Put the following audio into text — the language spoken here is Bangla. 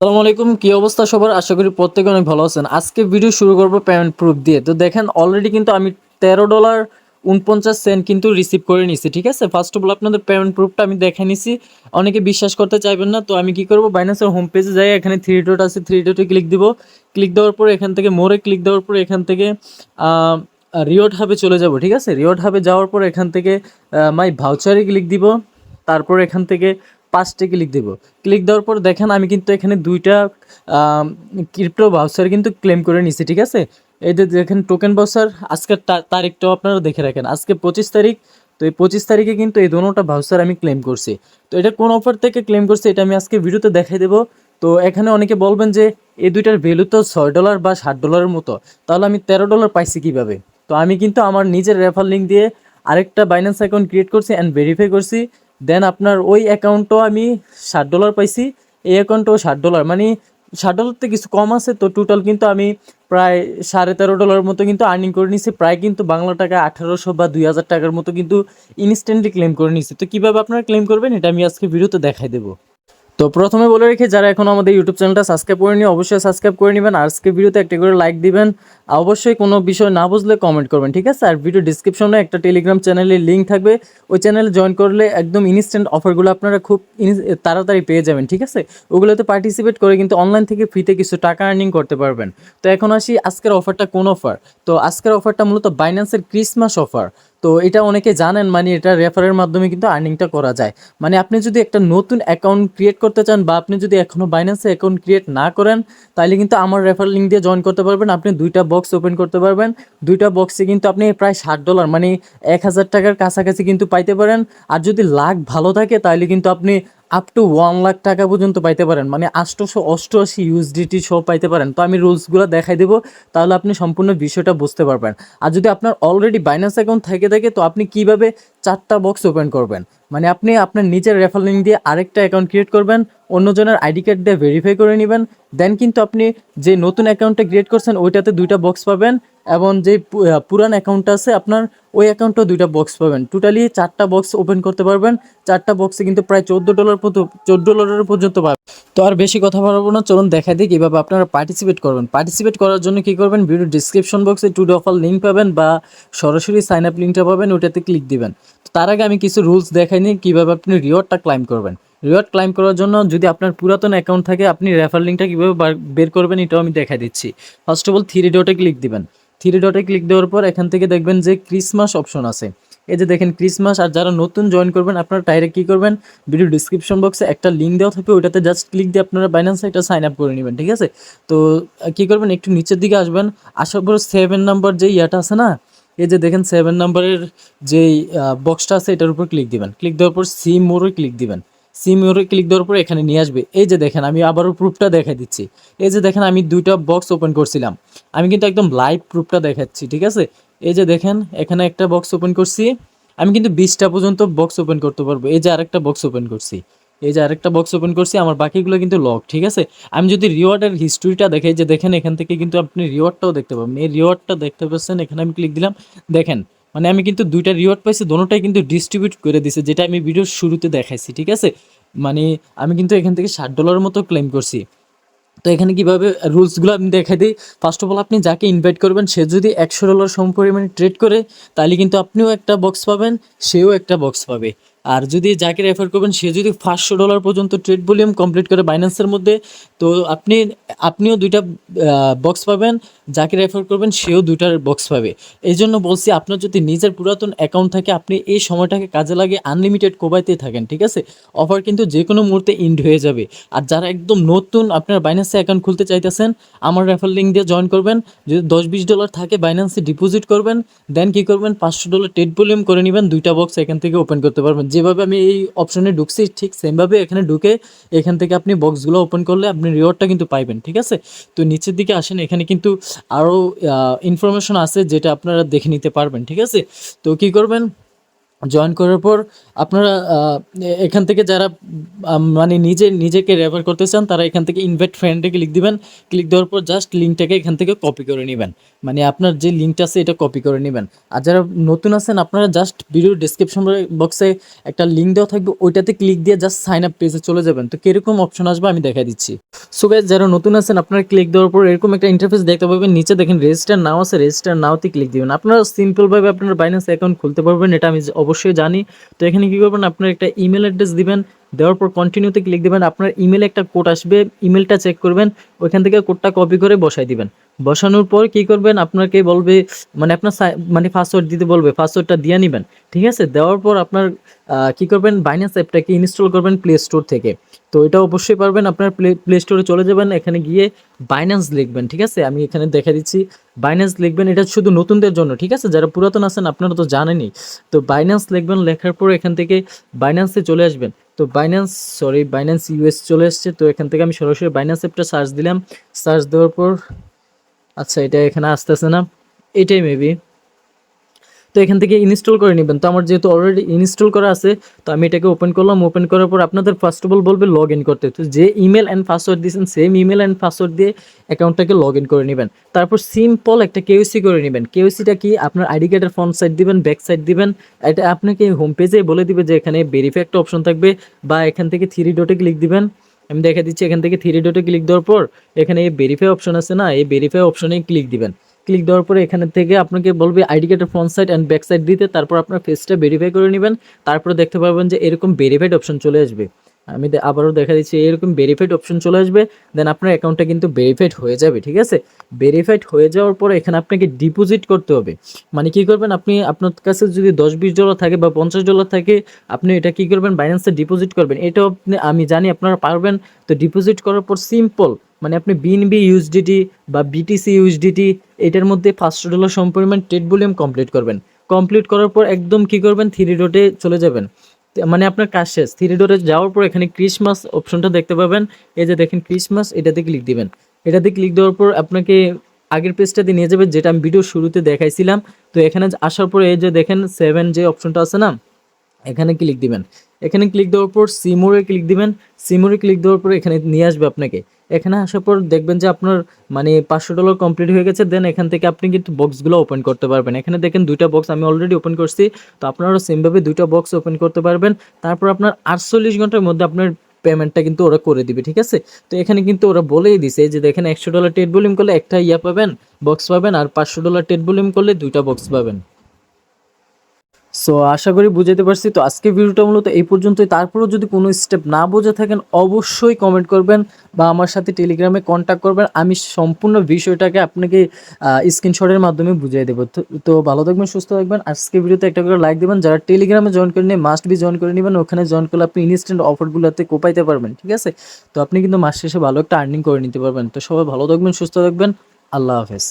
আসসালামু আলাইকুম, কি অবস্থা সবার? আশা করি প্রত্যেকে অনেক ভালো আছেন। আজকে ভিডিও শুরু করব পেমেন্ট প্রুফ দিয়ে। তো দেখেন অলরেডি কিন্তু আমি $13.49 কিন্তু রিসিভ করে নিছি। ঠিক আছে? ফার্স্ট অফ অল আপনাদের পেমেন্ট প্রুফটা আমি দেখে নিছি। অনেকে বিশ্বাস করতে চাইবেন না। তো আমি কি করব, বাইন্যান্সের হোম পেজে যাই, এখানে 3 ডট আছে, 3 ডটে ক্লিক দিব। ক্লিক দেওয়ার পরে এখান থেকে মোরে ক্লিক দেওয়ার পরে এখান থেকে আ রিওয়ার্ড হাবে চলে যাব। ঠিক আছে? রিওয়ার্ড হাবে যাওয়ার পর এখান থেকে মাই ভাউচারে ক্লিক দিব। তারপর এখান থেকে ৫ টে ক্লিক দিব। ক্লিক দেওয়ার পর দেখেন আমি কিন্তু এখানে ২ টা ক্রিপ্টো ভাউচার কিন্তু ক্লেম করে নিছি। ঠিক আছে? এই যে দেখেন টোকেন ভাউচার, আজকের তারিখটাও আপনারা দেখে রাখেন। আজকে ২৫ তারিখ। তো এই ২৫ তারিখে কিন্তু এই দোনোটা ভাউচার আমি ক্লেম করছি। তো এটা কোন অফার থেকে ক্লেম করছি এটা আমি আজকে ভিডিওতে দেখাই দেব। তো এখানে অনেকে বলবেন যে এই দুইটার ভ্যালু তো $৬ বা $৭ মতো। তাহলে আমি $13 পাইছি কিভাবে? তো আমি কিন্তু আমার নিজের রেফার লিঙ্ক দিয়ে আরেকটা বাইন্যান্স অ্যাকাউন্ট ক্রিয়েট করছি অ্যান্ড ভেরিফাই করছি। দেন আপনার ওই অ্যাকাউন্টও আমি $60 পাইছি। এই অ্যাকাউন্টও $60 মানে $60 থেকে কিছু কম আছে। তো টোটাল কিন্তু আমি প্রায় $13.৫ মতো কিন্তু আর্নিং করে নিছি। প্রায় কিন্তু বাংলা টাকায় ১৮০০ বা ২,০০০ টাকার মতো কিন্তু ইনস্ট্যান্টলি ক্লেম করে নিছি। তো কীভাবে আপনারা ক্লেম করবেন এটা আমি আজকে ভিডিওতে দেখাই দেবো। তো প্রথমে বলে রেখে যারা এখন আমাদের ইউটিউব চ্যানেলটা সাবস্ক্রাইব করেনি অবশ্যই সাবস্ক্রাইব করে নেবেন। আর আজকে ভিডিওতে একটা করে লাইক দিবেন। অবশ্যই কোনো বিষয় না বুঝলে কমেন্ট করবেন। ঠিক আছে? আর ভিডিও ডিসক্রিপশনে একটা টেলিগ্রাম চ্যানেলের লিঙ্ক থাকবে। ওই চ্যানেলে জয়েন করলে একদম ইনস্ট্যান্ট অফারগুলো আপনারা খুব তাড়াতাড়ি পেয়ে যাবেন। ঠিক আছে? ওগুলোতে পার্টিসিপেট করে কিন্তু অনলাইন থেকে ফ্রিতে কিছু টাকা আর্নিং করতে পারবেন। তো এখন আসি আজকের অফারটা কোন অফার? তো আজকের অফারটা মূলত বাইন্যান্সের ক্রিসমাস অফার। তো এটা অনেকে জানেন, মানে এটা রেফারের মাধ্যমে কিন্তু আর্নিংটা করা যায়। মানে আপনি যদি একটা নতুন অ্যাকাউন্ট ক্রিয়েট করতে চান বা আপনি যদি এখনও বাইন্যান্সে অ্যাকাউন্ট ক্রিয়েট না করেন, তাহলে কিন্তু আমার রেফার লিঙ্ক দিয়ে জয়েন করতে পারবেন। আপনি ২টা বক্স ওপেন করতে পারবেন। ২টা বক্সে কিন্তু আপনি প্রায় $৬০ মানে ৳১,০০০ টাকার কাছাকাছি কিন্তু পাইতে পারেন। আর যদি লাক ভালো থাকে তাহলে কিন্তু আপনি আপ টু ৳১,০০,০০০ পর্যন্ত পাইতে পারেন। মানে ৮৮৮ ইউএসডিটি সহ পাইতে পারেন। তো আমি রুলসগুলো দেখাই দেবো, তাহলে আপনি সম্পূর্ণ বিষয়টা বুঝতে পারবেন। আর যদি আপনার অলরেডি বাইন্যান্স অ্যাকাউন্ট থেকে থাকে তো আপনি কিভাবে ৪টা বক্স ওপেন করবেন? মানে আপনি আপনার নিজের রেফার লিঙ্ক দিয়ে আরেকটা অ্যাকাউন্ট ক্রিয়েট করবেন, অন্যজনের আইডি কার্ড দিয়ে ভেরিফাই করে নেবেন। দেন কিন্তু আপনি যে নতুন অ্যাকাউন্টটা ক্রিয়েট করছেন ওইটাতে ২টা বক্স পাবেন, এবং যে পুরান অ্যাকাউন্টটা আছে আপনার ওই অ্যাকাউন্টেও ২টা বক্স পাবেন। টোটালি ৪টা বক্স ওপেন করতে পারবেন। ৪টা বক্সে কিন্তু প্রায় $14 পর্যন্ত পাবেন। তো আর বেশি কথা বাড়াবো না, চলুন দেখা দিই কীভাবে আপনারা পার্টিসিপেট করবেন। পার্টিসিপেট করার জন্য কী করবেন, ভিডিও ডিসক্রিপশন বক্সে টুডে অফার লিঙ্ক পাবেন বা সরাসরি সাইন আপ লিঙ্কটা পাবেন, ওটাতে ক্লিক দিবেন। তো তার আগে আমি কিছু রুলস দেখাই নিই কীভাবে আপনি রিওয়ার্ডটা ক্লাইম করবেন। রিওয়ার্ড ক্লাইম করার জন্য যদি আপনার পুরাতন অ্যাকাউন্ট থাকে আপনি রেফার লিঙ্কটা কীভাবে বের করবেন এটাও আমি দেখা দিচ্ছি। ফার্স্ট অফ অল 3 ডটে ক্লিক দিবেন। 3 ডটে ক্লিক দেওয়ার পর এখান থেকে দেখবেন যে ক্রিসমাস অপশন আছে। এই যে দেখেন ক্রিসমাস। আর যারা নতুন জয়েন করবেন আপনারা ডাইরেক্ট কী করবেন, ভিডিও ডিসক্রিপশন বক্সে একটা লিঙ্ক দেওয়া থাকবে, ওইটাতে জাস্ট ক্লিক দিয়ে আপনারা বাইন্যান্সে একটা সাইন আপ করে নেবেন। ঠিক আছে? তো কী করবেন, একটু নিচের দিকে আসবেন। আসার পর 7 নাম্বার যে ইয়াটা আছে না, এই যে দেখেন 7 নাম্বারের যেই বক্সটা আছে এটার উপর ক্লিক দিবেন। ক্লিক দেওয়ার পর সি মোরে ক্লিক দিবেন। সি মোরে ক্লিক দেওয়ার পর এখানে নিয়ে আসবে। এই যে দেখেন আমি আবারও প্রুফটা দেখাই দিচ্ছি। এই যে দেখেন আমি 2টা বক্স ওপেন করছিলাম। আমি কিন্তু একদম লাইভ প্রুফটা দেখাচ্ছি। ঠিক আছে? এই যে দেখেন এখানে একটা বক্স ওপেন করছি। আমি কিন্তু 20টা পর্যন্ত বক্স ওপেন করতে পারবো। এই যে আরেকটা বক্স ওপেন করছি। এই যে আরেকটা বক্স ওপেন করছি, আমার বাকিগুলো কিন্তু লক। ঠিক আছে? আমি যদি রিওয়ার্ডের হিস্ট্রিটা দেখাই, যে দেখেন এখান থেকে কিন্তু আপনি রিওয়ার্ডটাও দেখতে পাবেন। এই রিওয়ার্ডটা দেখতে পাচ্ছেন, এখানে আমি ক্লিক দিলাম। দেখেন মানে আমি কিন্তু 2টা রিওয়ার্ড পাইছি, দোনোটাই কিন্তু ডিস্ট্রিবিউট করে দিছে, যেটা আমি ভিডিওর শুরুতে দেখাইছি। ঠিক আছে? মানে আমি কিন্তু এখান থেকে $60 মতো ক্লেম করছি। তো এখানে কীভাবে রুলসগুলো আমি দেখাই দিই। ফার্স্ট অফ অল আপনি যাকে ইনভাইট করবেন সে যদি $100 সমপরিমাণে ট্রেড করে তাহলে কিন্তু আপনিও একটা বক্স পাবেন, সেও একটা বক্স পাবে। আর যদি যাকে রেফার করবেন সে যদি $500 পর্যন্ত ট্রেড ভলিউম কমপ্লিট করে বাইন্যান্সের মধ্যে, তো আপনিও 2টা বক্স পাবেন, যাকে রেফার করবেন সেও 2টার বক্স পাবে। এই জন্য বলছি আপনার যদি নিজের পুরাতন অ্যাকাউন্ট থাকে আপনি এই সময়টাকে কাজে লাগিয়ে আনলিমিটেড কোবাইতে থাকেন। ঠিক আছে? অফার কিন্তু যে কোনো মুহূর্তে এন্ড হয়ে যাবে। আর যারা একদম নতুন আপনারা বাইন্যান্সে অ্যাকাউন্ট খুলতে চাইতেছেন, আমার রেফার লিঙ্ক দিয়ে জয়েন করবেন। যদি $10-20 থাকে বাইন্যান্সে ডিপোজিট করবেন। দেন কী করবেন, $500 ট্রেড ভলিউম করে নেবেন, 2টা বক্স এখান থেকে ওপেন করতে পারবেন। যেভাবে আমি এই অপশনে ঢুকছি ঠিক সেমভাবে এখানে ঢুকে এখান থেকে আপনি বক্সগুলো ওপেন করলে আপনি রিওয়ার্ডটা কিন্তু পাইবেন। ঠিক আছে? তো নিচের দিকে আসেন, এখানে কিন্তু আরও ইনফরমেশন আছে যেটা আপনারা দেখে নিতে পারবেন। ঠিক আছে? তো কী করবেন, জয়েন করার পর আপনারা এখান থেকে যারা মানে নিজেকে রেফার করতে চান তারা এখান থেকে ইনভাইট ফ্রেন্ডে ক্লিক দিবেন। ক্লিক দেওয়ার পর জাস্ট লিঙ্কটাকে এখান থেকে কপি করে নেবেন। মানে আপনার যে লিঙ্কটা আছে এটা কপি করে নেবেন। আর যারা নতুন আছেন আপনারা জাস্ট ভিডিওর ডেসক্রিপশন বক্সে একটা লিঙ্ক দেওয়া থাকবে, ওইটাতে ক্লিক দিয়ে জাস্ট সাইন আপ পেজে চলে যাবেন। তো কীরকম অপশন আসবে আমি দেখাই দিচ্ছি। সো গাইস, যারা নতুন আছেন আপনারা ক্লিক দেওয়ার পর এরকম একটা ইন্টারফেস দেখতে পাবেন। নিচে দেখেন রেজিস্টার নাও আছে, রেজিস্টার নাওতে ক্লিক দিবেন। আপনারা সিম্পলভাবে আপনার বাইন্যান্স অ্যাকাউন্ট খুলতে পারবেন, এটা আমি অবশ্যই জানি। তো এখানে কী করবেন, আপনার একটা ইমেল অ্যাড্রেস দিবেন, দেওয়ার পর কন্টিনিউতে ক্লিক দেবেন। আপনার ইমেলে একটা কোড আসবে, ইমেলটা চেক করবেন, ওইখান থেকে কোডটা কপি করে বসাই দিবেন। বসানোর পর কী করবেন, আপনাকে বলবে মানে আপনার মানে পাসওয়ার্ড দিতে বলবে, পাসওয়ার্ডটা দিয়ে নেবেন। ঠিক আছে, দেওয়ার পর আপনার কী করবেন, বাইন্যান্স অ্যাপটাকে ইনস্টল করবেন প্লে স্টোর থেকে। তো এটা অবশ্যই পারবেন, আপনার প্লে স্টোরে চলে যাবেন, এখানে গিয়ে বাইন্যান্স লিখবেন। ঠিক আছে, আমি এখানে দেখা দিচ্ছি, বাইন্যান্স লিখবেন। এটা শুধু নতুনদের জন্য, ঠিক আছে, যারা পুরাতন আছেন আপনারা তো জানেনই। তো বাইন্যান্স লিখবেন, লেখার পর এখান থেকে বাইন্যান্সে চলে আসবেন। তো বাইন্যান্স ইউএস চলে আসছে। তো এখান থেকে আমি সরাসরি বাইন্যান্স অ্যাপটা সার্চ দিলাম। সার্চ দেওয়ার পর আচ্ছা, এটা এখানে আসতেছে না, এটাই মেবি। তো এখান থেকে ইনস্টল করে নেবেন। তো আমার যেহেতু অলরেডি ইনস্টল করা আছে, তো আমি এটাকে ওপেন করলাম। ওপেন করার পর আপনাদের ফার্স্ট অফ অল বলবে লগ ইন করতে। তো যে ইমেল অ্যান্ড পাসওয়ার্ড দিয়েছেন সেম ইমেল অ্যান্ড পাসওয়ার্ড দিয়ে অ্যাকাউন্টটাকে লগ ইন করে নেবেন। তারপর সিম্পল একটা কেওসি করে নেবেন। কেওসিটা কি, আপনার আইডি কার্ডের ফ্রন্ট সাইড দিবেন, ব্যাক সাইড দিবেন। এটা আপনাকে হোম পেজে বলে দিবে যে এখানে ভেরিফাই একটা অপশন থাকবে, বা এখান থেকে থ্রি ডটে ক্লিক দিবেন। আমি দেখা দিচ্ছি, এখান থেকে থ্রি ডটে ক্লিক দেওয়ার পর এখানে এই ভেরিফাই অপশন আছে না, এই ভেরিফাই অপশনে ক্লিক দিবেন। ক্লিক দেওয়ার পরে এখান থেকে আপনাকে বলবে আইডি কার্ডের front side and back side দিতে। তারপর আপনার ফেসটা ভেরিফাই করে নেবেন। তারপরে দেখতে পাবেন যে এরকম ভেরিফাইড অপশন চলে আসবে। আমি আবারও দেখা দিচ্ছি, এরকম ভেরিফাইড অপশন চলে আসবে। দেন আপনার অ্যাকাউন্টটা কিন্তু ভেরিফাইড হয়ে যাবে। ঠিক আছে, ভেরিফাইড হয়ে যাওয়ার পরে এখানে আপনাকে ডিপোজিট করতে হবে। মানে কী করবেন, আপনি আপনার কাছে যদি $10-20 থাকে বা $50 থাকে, আপনি এটা কী করবেন, বাইন্যান্সে ডিপোজিট করবেন। এটাও আমি জানি আপনারা পারবেন। তো ডিপোজিট করার পর সিম্পল, মানে আপনি বিএনবি ইউএসডিটি বা বিটিসি ইউএসডিটি এটার মধ্যে $500 সমপরিমাণ ট্রেড ভলিউম কমপ্লিট করবেন। কমপ্লিট করার পর একদম কী করবেন, থ্রি ডটে চলে যাবেন। মানে আপনার কাজ শেষ। থ্রি ডটে যাওয়ার পর এখানে ক্রিসমাস অপশনটা দেখতে পাবেন। এই যে দেখেন ক্রিসমাস, এটাতে ক্লিক দিবেন। এটাতে ক্লিক দেওয়ার পর আপনাকে আগের পেজটাতে নিয়ে যাবে, যেটা আমি ভিডিও শুরুতে দেখাইছিলাম। তো এখানে আসার পর এই যে দেখেন 7 যে অপশনটা আছে না, এখানে ক্লিক দিবেন। এখানে ক্লিক দেওয়ার পর সিমোরে ক্লিক দিবেন। সিমোরে ক্লিক দেওয়ার পর এখানে নিয়ে আসবে আপনাকে। এখানে আসার পর দেখবেন যে আপনার মানে $500 কমপ্লিট হয়ে গেছে। দেন এখান থেকে আপনি কিন্তু বক্সগুলো ওপেন করতে পারবেন। এখানে দেখেন 2টা বক্স আমি অলরেডি ওপেন করছি। তো আপনারাও সেমভাবে 2টা বক্স ওপেন করতে পারবেন। তারপর আপনার 48 ঘন্টার মধ্যে আপনার পেমেন্টটা কিন্তু ওরা করে দিবে। ঠিক আছে, তো এখানে কিন্তু ওরা বলেই দিছে যে দেখেন $100 ট্রেড ভলিউম করলে একটা পাবেন, বক্স পাবেন, আর $500 ট্রেড ভলিউম করলে 2টা বক্স পাবেন। সো আশা করি বুঝাতে পারছি। তো আজকের ভিডিওটা মূলত এই পর্যন্তই। তারপরেও যদি কোনো স্টেপ না বুঝে থাকেন অবশ্যই কমেন্ট করবেন বা আমার সাথে টেলিগ্রামে কন্ট্যাক্ট করবেন। আমি সম্পূর্ণ বিষয়টাকে আপনাকে স্ক্রিনশটের মাধ্যমে বুঝিয়ে দেবো। তো ভালো থাকবেন, সুস্থ থাকবেন। আজকের ভিডিওতে একটা করে লাইক দেবেন। যারা টেলিগ্রামে জয়েন করে নিয়ে মাস্ট বি জয়েন করে নেবেন। ওখানে জয়েন করলে আপনি ইনস্ট্যান্ট অফারগুলোতে কোপাইতে পারবেন। ঠিক আছে, তো আপনি কিন্তু মাস শেষে ভালো একটা আর্নিং করে নিতে পারবেন। তো সবাই ভালো থাকবেন, সুস্থ থাকবেন। আল্লাহ হাফেজ।